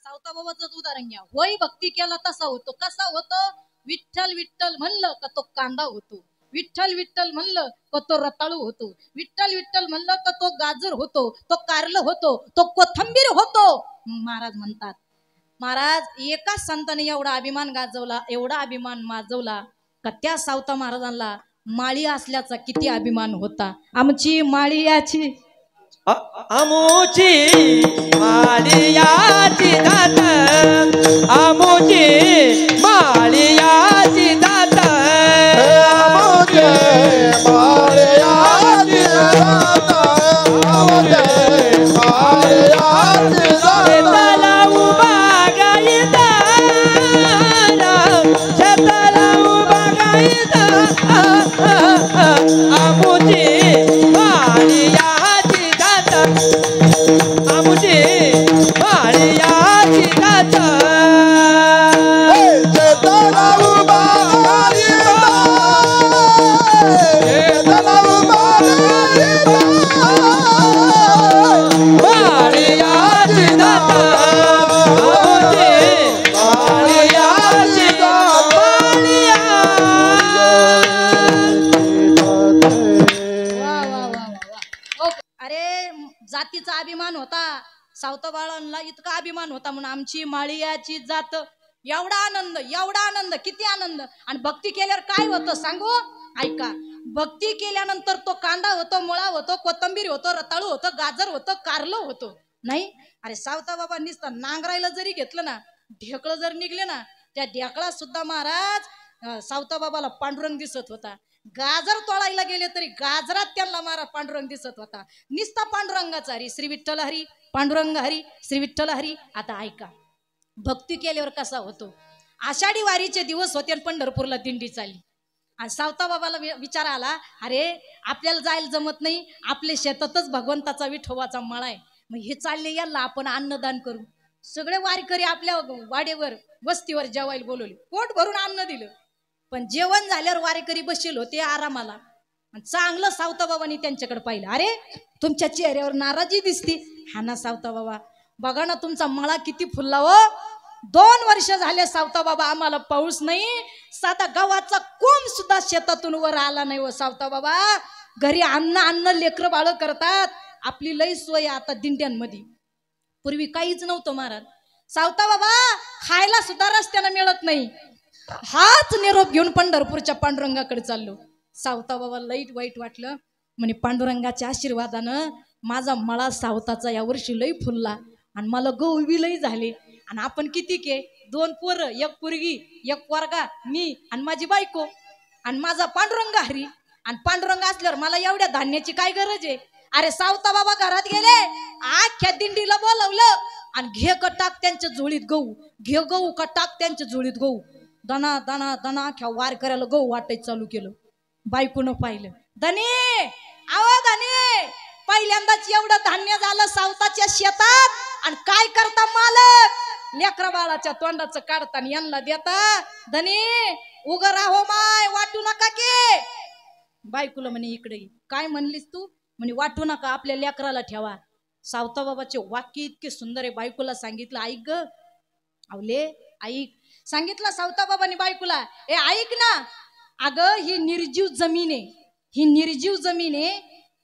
सावता बाबाचं उदाहरण घ्या. होय भक्ती केला तसा होतो. कसा होतो? विठ्ठल विठ्ठल म्हणलं का तो कांदा होतो. विठ्ठल विठ्ठल म्हणलं का तो रताळू होतो. विठ्ठल विठ्ठल म्हणलं का तो गाजर होतो, तो कारलं होतो, तो कोथंबीर होतो. महाराज म्हणतात, महाराज एका संताने एवढा अभिमान गाजवला, एवढा अभिमान माजवला का त्या सावता महाराजांना माळी असल्याचा किती अभिमान होता. आमची माळीयाची आमोची माळियाची दात, आमोची माळियाची दात, आमोची माळियाची दात, आमोची माळियाची शेताला उभा गायदार, शेताला उभा गायदार, आमोची माळियाची दात, आमोची माळियाची दात, शेताला उभा शेताला उभा माळियाची दात, आमोची माळियाची दात, वा वा वा वा वा. अरे जातीचा अभिमान होता सावता बाळांना, इतका अभिमान होता म्हणून आमची माळियाची जात. एवढा आनंद, एवढा आनंद, किती आनंद. आणि भक्ती केल्यावर काय होतं सांगू? ऐका, भक्ती केल्यानंतर तो कांदा होतो, मुळा होतो, कोथंबीर होतो, रताळू होतो, गाजर होतं, कारलं होतो. नाही अरे सावता बाबा नुसतं नांगरायला जरी घेतलं ना, ढेकळं जर निघले ना, त्या ढेकळा सुद्धा महाराज सावता बाबाला पांडुरंग दिसत होता. गाजर तोडायला गेले तरी गाजरात त्यांना मारा पांडुरंग दिसत होता. निस्ता पांडुरंगाचा हरी, श्री विठ्ठल हरी, पांडुरंग हरी, श्री विठ्ठल हरी. आता ऐका, भक्ती केल्यावर कसा होतो. आषाढी वारीचे दिवस होते आणि पंढरपूरला दिंडी चालली. आणि सावता बाबाला विचार आला, अरे आपल्याला जायला जमत नाही, आपल्या शेतातच भगवंताचा विठोबाचा मळा आहे, मग हे चालले याला आपण अन्नदान करू. सगळे वारकरी आपल्या वाडेवर वस्तीवर जेवायला बोलवले, पोट भरून अन्न दिलं. पण जेवण झाल्यावर वारेकरी बसले होते आरामाला. चांगलं सावता बाबांनी त्यांच्याकडे पाहिलं. अरे तुमच्या चेहऱ्यावर नाराजी दिसते. हा ना सावता बाबा, बघा ना तुमचा मळा किती फुलला हो. 2 वर्ष झाले सावता बाबा आम्हाला पाऊस नाही, साधा गव्हाचा कोंब सुद्धा शेतातून वर आला नाही. व सावता बाबा घरी अन्न लेकरं बाळ करतात. आपली लई सोय आता दिंड्यांमध्ये, पूर्वी काहीच नव्हतं महाराज. सावता बाबा खायला सुद्धा रस्त्यानं मिळत नाही. हाच निरोप घेऊन पंढरपूरच्या पांडुरंगाकडे चाललो. सावता बाबा लई वाईट वाटलं. म्हणे पांडुरंगाच्या आशीर्वादानं माझा मळा सावताचा यावर्षी लई फुलला आणि मला गहू लई झाले. आणि आपण किती के 2 पोरं, 1 पोरगी, 1 पोरगा, मी आणि माझी बायको आणि माझा पांडुरंग हरी. आणि पांडुरंग असल्यावर मला एवढ्या धान्याची काय गरज आहे. अरे सावता बाबा घरात गेले, आख्या दिंडीला बोलवलं आणि घे का टाक त्यांच्या झोळीत गहू, घे गहू का टाक त्यांच्या झोळीत गहू. दना दना दना अख्या वार करायला गहू वाटायचं चालू केलं. बायकोनं पाहिलं, धनी आवा धनी, पहिल्यांदाच एवढं धान्य झालं सावताच्या शेतात. आणि काय करता मालक, लेकरा बाळाच्या तोंडाचं काढता आणि यांना देता. धनी उग राहो माय, वाटू नका की. बायकोला म्हणे इकडे, काय म्हणलीस तू? म्हणे वाटू नका, आपल्या लेकराला ठेवा. सावता बाबाचे वाक्य इतके सुंदर आहे. बायकोला सांगितलं, ऐक ग आवले ऐक. सांगितलं सावता बाबांनी बायकोला, ए ऐक ना, अगं ही निर्जीव जमीन आहे, ही निर्जीव जमीन आहे.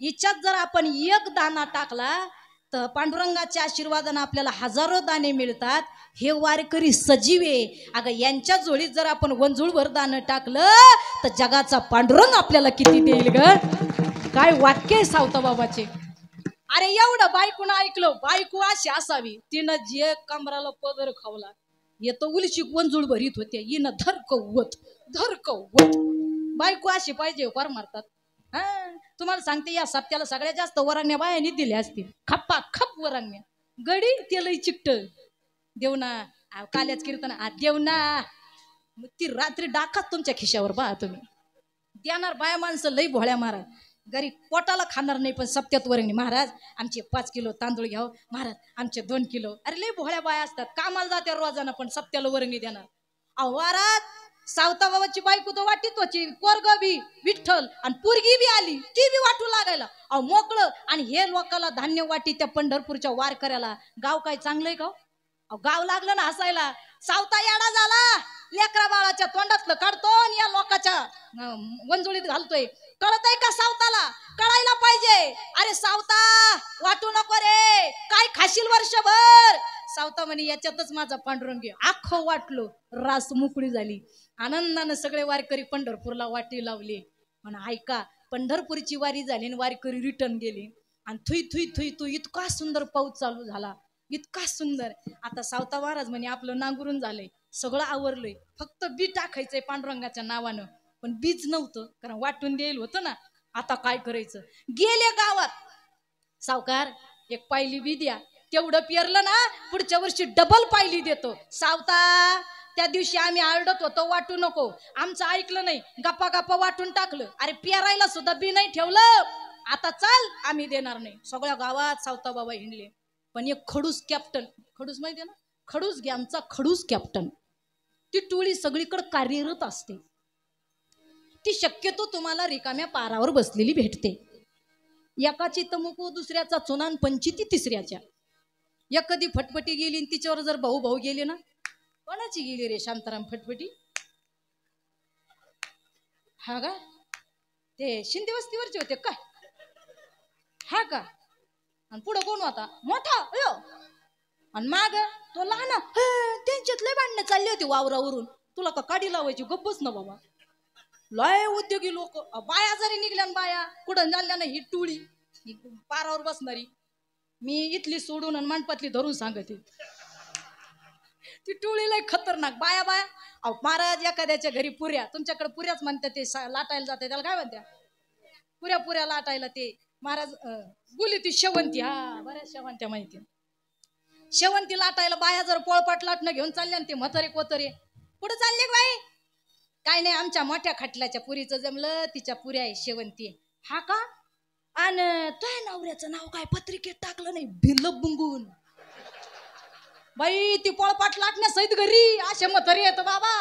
हिच्यात जर आपण 1 दाना टाकला तर पांडुरंगाच्या आशीर्वादाने आपल्याला हजारो दाणे मिळतात. हे वारकरी सजीव आहे. अगं यांच्या जोडीत जर आपण वंजुळभर दाणं टाकलं तर जगाचा पांडुरंग आपल्याला किती देईल ग. काय वाक्य आहे सावता बाबाचे. अरे एवढं बायकोनं ऐकलं. बायको अशी असावी, तिनं जे कमराला पदर खावला, येतो उलशी वंजुळ भरीत होते, हिनं धरकवत धरकवत. बायको अशी पाहिजे, वार मारतात. हा तुम्हाला सांगते, या सप्त्याला सगळ्यात जास्त वरांगण्या बायानी दिल्या असतील. खप्पा खप वरांगण्या, गडी तेलही चिकट देव ना. काल्याच कीर्तन देव ना, ती रात्री डाकात तुमच्या खिशावर पहा तुम्ही. देणार बाया माणसं लई भोळ्या महाराज. घरी पोटाला खाणार नाही पण सप्त्यात वरंगणी. महाराज आमचे 5 किलो तांदूळ घ्याव, महाराज आमचे 2 किलो. अरे लई भोळ्या बाया असतात, कामाला जाते रोजाना पण सप्त्याला वरंगणी देणार. अवारात सावता बाबाची बायको तो वाटीत होती, पोरग बी विठ्ठल आणि पोरगी बी आली, ती बी वाटू लागायला. अहो मोकळं. आणि हे लोकाला धान्य वाटी त्या पंढरपूरच्या वारकऱ्याला. गाव काय चांगलंय गाव. गाव लागलं ना हसायला. सावता याडा झाला, लेकरा बाळाच्या तोंडातलं काढतो आणि या लोकांच्या वंजुळीत घालतोय. कळतंय का सावताला? कळायला पाहिजे. अरे सावता वाटू नको रे, काय खाशील वर्षभर. सावता म्हणे याच्यातच माझा पांडुरंग आखो वाटलो, रास मोकळी झाली. आनंदानं सगळे वारकरी पंढरपूरला वाटी लावली. पण ऐका, पंढरपूरची वारी झाली आणि वारकरी रिटर्न गेली. आणि थुई थुई थुई थुई इतका सुंदर पाऊस चालू झाला, इतका सुंदर. आता सावता महाराज म्हणे आपलं नांगरून झालंय, सगळं आवरलंय, फक्त बी टाकायचंय पांडुरंगाच्या नावानं. पण बीज नव्हतं, कारण वाटून द्यायला होतं ना. आता काय करायचं? गेले गावात. सावकार एक पायली बी द्या, तेवढं पेरलं ना पुढच्या वर्षी डबल पायली देतो. सावता त्या दिवशी आम्ही आरडत होतो वाटू नको, आमचं ऐकलं नाही, गप्पा गप्पा वाटून टाकलं. अरे पेरायला सुद्धा बी नाही ठेवलं. आता चाल आम्ही देणार नाही. सगळ्या गावात सावता बाबा हिंडले. पण एक खडूस कॅप्टन, खडूस माहिती आहे ना, खडूस गॅमचा खडूस कॅप्टन, ती टोळी सगळीकडे कार्यरत असते. ती शक्यतो तुम्हाला रिकाम्या पारावर बसलेली भेटते. एकाची तमुकू, दुसऱ्याचा चुनान, पंचिती तिसऱ्याच्या. एक कधी फटफटी गेली आणि तिच्यावर जर भाऊ भाऊ गेले ना. कोणाची गेली रे शांताराम फटफटी? हा का? ते शिंदे वस्तीवरचे होते काय? हा का? आणि पुढं कोण होता मोठा? अयो. आणि माग तो लहान. त्यांच्यात लय भांडणं चालली होती वावरावरून. तुला का काढी लावायची? गप्पच ना बाबा. लय उद्योगी लोक. बाया जरी निघल्या ना, बाया कुठं झाल्या ना, ही टोळी पारावर बसणारी. मी इथली सोडून आणि मांडपातली धरून सांगते, ती टोळी लय खतरनाक. बाया बाया अहो महाराज एखाद्याच्या घरी पुऱ्या, तुमच्याकडे पुऱ्याच म्हणतात, ते लाटायला जाते त्याला काय म्हणत्या? पुऱ्या पुऱ्या लाटायला. ते महाराज बोली ती शेवंती. हा बऱ्याच शेवंत्या माहिती. शेवंती लाटायला बाया जर पोळपाट लाटणं घेऊन चालल्या ते म्हातारे कोतरे कुठं चालले बाई? काय नाही, आमच्या मोठ्या खटल्याच्या पुरीचं जमलं, तिच्या पुऱ्या आहे शेवंती. हा का? आणि तुझ्या नवऱ्याचं नाव काय पत्रिकेत टाकलं नाही? भिल्ल बुंगून. बाई ती पोळपाट लाटण्या सहित घरी असे म्हातारे येत बाबा.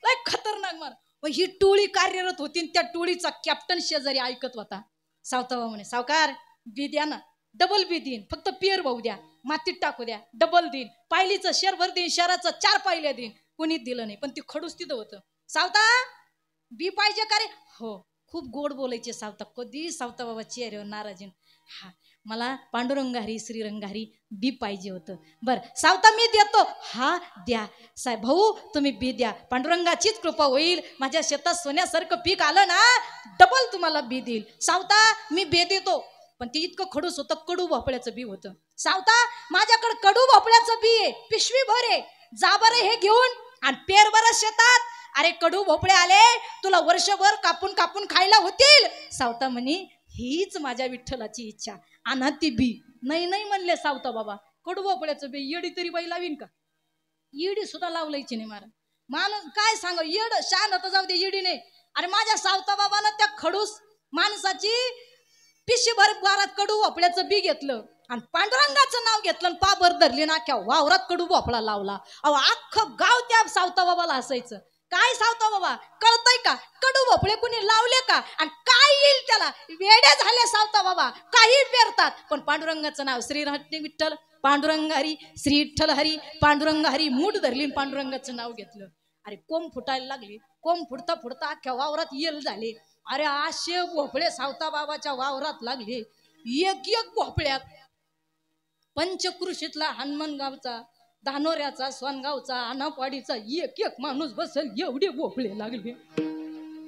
लय खतरनाक मार. ही टोळी कार्यरत होती. त्या टोळीचा कॅप्टन शेजारी ऐकत होता. सावताबा म्हणे सावकार बी द्या ना. डबल बी देईन, फक्त पेर भाऊ द्या, मातीत टाकू द्या, डबल देईन. पायलीचं शेरभर देईन, शहराचं 4 पायल्या देईन. कोणीच दिलं नाही. पण ती खडूस तिथं होतं. सावता बी पाहिजे का रे? हो. खूप गोड बोलायचे सावता. कधी सावता बाबा चेहऱ्यावर नाराजीन. हा मला पांडुरंगारी श्रीरंगारी बी पाहिजे होतं. बर सावता मी देतो. हा द्या साहेब भाऊ, तुम्ही बी द्या, पांडुरंगाचीच कृपा होईल. माझ्या शेतात सोन्यासारखं पीक आलं ना, डबल तुम्हाला बी देईल. सावता मी बी देतो. पण ते इतकं खडूस होतं, कडू भोपळ्याचं बी होतं. सावता माझ्याकडे कडू भोपळ्याचं बी आहे, पिशवी भर आहे, जा बरं हे घेऊन आणि पेर बरं शेतात. अरे कडू भोपळे आले, तुला वर्षभर कापून कापून खायला होतील. सावता म्हणे हीच माझ्या विठ्ठलाची इच्छा, आणा ती बी. नाही नाही म्हणले सावता बाबा, कडू भोपळ्याचं बी येडी तरी बाई लावीन का? येडी सुद्धा लावलायची नाही मारा. माणूस काय सांग, येड शान तर जाऊ दे, येडी नाही. अरे माझ्या सावता बाबानं त्या खडूस माणसाची पिशीभर बारात कडू भोपळ्याचं बी घेतलं आणि पांडुरंगाचं नाव घेतलं आणि पाबर धरली ना, अख्ख्या वावरात कडू भोपळा लावला. अहो अख्खं गाव त्या सावता बाबाला हसायचं. काय सावता बाबा कळतंय का? कडू भोपळे कुणी लावले का? आणि काय येईल त्याला? वेड्या झाले सावता बाबा, काही पेरतात. पण पांडुरंगाचं नाव श्री विठ्ठल पांडुरंग हरी, श्री विठ्ठल हरी पांडुरंग हरी मूठ धरली, पांडुरंगाचं नाव घेतलं. अरे कोंब फुटायला लागले. कोंब फुटता फुटता अख्ख्या वावरात येल झाले. अरे आशे भोपळे सावता बाबाच्या वावरात लागले. एक एक भोपळ्यात पंचकृषीतला हनुमानगावचा, धानोऱ्याचा, सोनगावचा, आनापाडीचा एक एक माणूस बसल एवढे भोपळे लागले.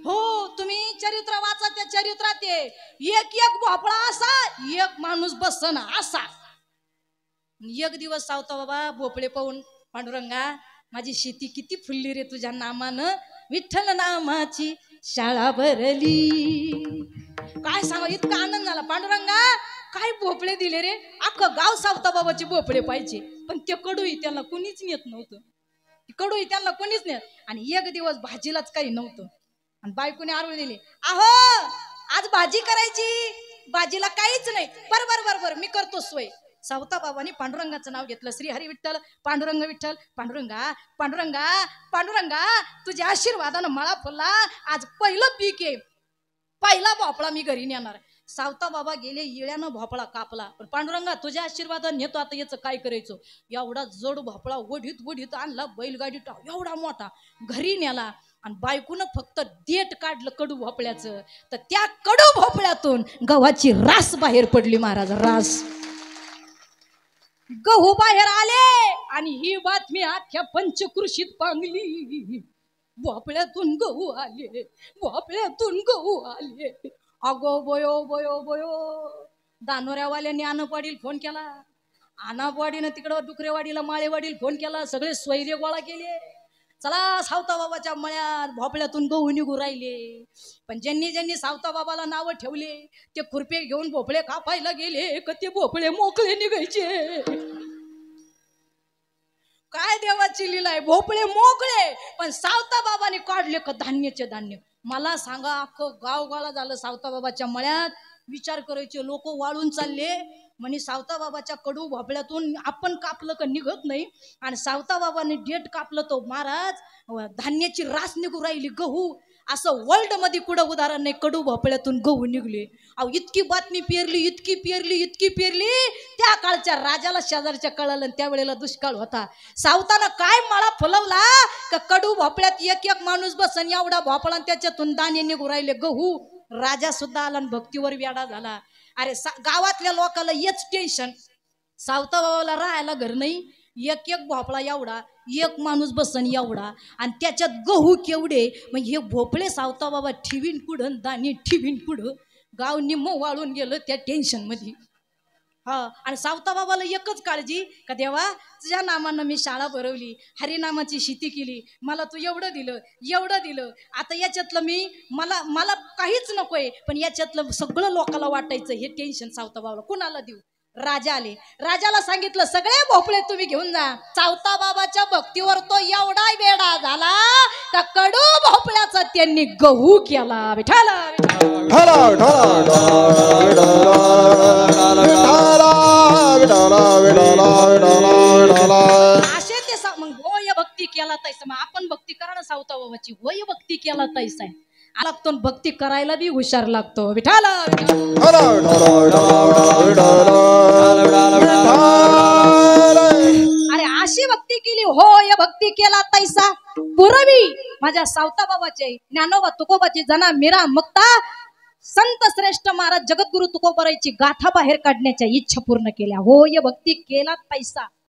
हो तुम्ही चरित्र वाचा, त्या चरित्रात एक एक भोपळा असा, एक माणूस बसन असा. एक दिवस सावता बाबा भोपळे पाहून, पांडुरंगा माझी शेती किती फुलली रे तुझ्या नामानं, विठ्ठल नामाची शाळा भरली. काय सांगा, इतका आनंद झाला. पांडुरंगा काय भोपळे दिले रे, अख्खं गाव सावता बाबाचे भोपळे पाहिजे. पण ते कडूही त्यांना कोणीच नेत नव्हतं. कडूही त्यांना कोणीच नेत. आणि एक दिवस भाजीलाच काही नव्हतं आणि बायकोने आरोळ दिली, अहो आज भाजी करायची, भाजीला काहीच नाही. बरोबर बरोबर मी करतो सोय. सावता बाबांनी पांडुरंगाचं नाव घेतलं. श्री हरी विठ्ठल पांडुरंग विठ्ठल. पांडुरंगा पांडुरंगा पांडुरंगा तुझ्या आशीर्वादानं मळा फुलला. आज पहिलं पीक आहे, पहिला भोपळा मी घरी नेणार. सावता बाबा गेले, इळ्यानं भोपळा कापला. पण पांडुरंगा तुझ्या आशीर्वादाने नेतो, आता याचं काय करायचं. एवढा जड भोपळा वढीत वढीत आणला बैलगाडी एवढा मोठा घरी नेला. आणि बायकून फक्त देठ काढलं कडू भोपळ्याचं, तर त्या कडू भोपळ्यातून गव्हाची रास बाहेर पडली. महाराज रास गहू बाहेर आले आणि ही बातमी अख्ख्या पंचकृषीत पांगली. भोपळ्यातून गहू आले, भोपळ्यातून गहू आले. अगो बयो बयो बयो. दानोऱ्यावाल्यांनी आनपाडीला फोन केला, आनापाडीनं तिकडं डुकरेवाडीला माळेवाडीला फोन केला. सगळे स्वैर्य गोळा केले, चला सावता बाबाच्या मळ्यात भोपळ्यातून गहू निघू राहिले. पण ज्यांनी ज्यांनी सावता बाबाला नावं ठेवले ते खुरपे घेऊन भोपळे कापायला गेले का ते भोपळे मोकळे निघायचे. काय देवाची लीला आहे, भोपळे मोकळे. पण सावता बाबाने काढले का धान्याचे धान्य. मला सांगा, अख्खं गावगाळा झालं सावता बाबाच्या मळ्यात. विचार करायचे लोक वाळून चालले म्हणे सावता बाबाच्या कडू भोपळ्यातून आपण कापलं का निघत नाही. आणि सावता बाबाने डेट कापलं तो महाराज धान्याची रास निघू राहिली, गहू. असं वर्ल्ड मध्ये कुठं उदाहरण नाही, कडू भोपळ्यातून गहू निघले. अहो इतकी बातमी पेरली, इतकी पेरली, इतकी पेरली. त्या काळच्या राजाला शेजारच्या कळालं, त्यावेळेला दुष्काळ होता. सावतानं काय माळा फुलवला का कडू भोपळ्यात एक एक माणूस बसन एवढा भोपळा, त्याच्यातून दाणे निघू राहिले गहू. राजा सुद्धा आला आणि भक्तीवर वेडा झाला. अरे गावातल्या लोकांना हेच टेन्शन, सावता बाबाला राहायला घर नाही, एक एक भोपळा एवढा, एक माणूस बसन एवढा, आणि त्याच्यात गहू केवढे. मग हे भोपळे सावता बाबा ठिवीन पुढं, दाणी ठिवीन पुढं. गाव निम्म वाळून गेलं त्या टेन्शन मध्ये. हा, आणि सावता बाबाला एकच काळजी का देवा तुझ्या नामानं मी शाळा भरवली, हरिनामाची शेती केली, मला तू एवढं दिलं एवढं दिलं. आता याच्यातलं मला काहीच नकोय, पण याच्यातलं सगळं लोकांना वाटायचं. हे टेन्शन सावता बाबाला कुणाला देऊ. राजा आले, राजाला सांगितलं सगळे भोपळे तुम्ही घेऊन जा. सावता बाबाच्या भक्तीवर तो एवढा वेडा झाला का कडू भोपळ्याचा त्यांनी गहू केला. विठाला असे ते मग होय भक्ती केला तैसा. मग आपण भक्ती करा ना सावता बाबाची, होय भक्ती केला तैसा आहे. लागतो भक्ती करायला बी हुशार लागतो. विठाला अरे अशी भक्ती केली, होय भक्ती केला तैसा. पुरवी माझ्या सावता बाबाचे ज्ञानोबा तुकोबाची जना मीरा मुक्ता संत श्रेष्ठ महाराज जगद्गुरु तुकोबारायची गाथा बाहेर काढण्याच्या इच्छा पूर्ण केल्या. होय भक्ती केला तैसा.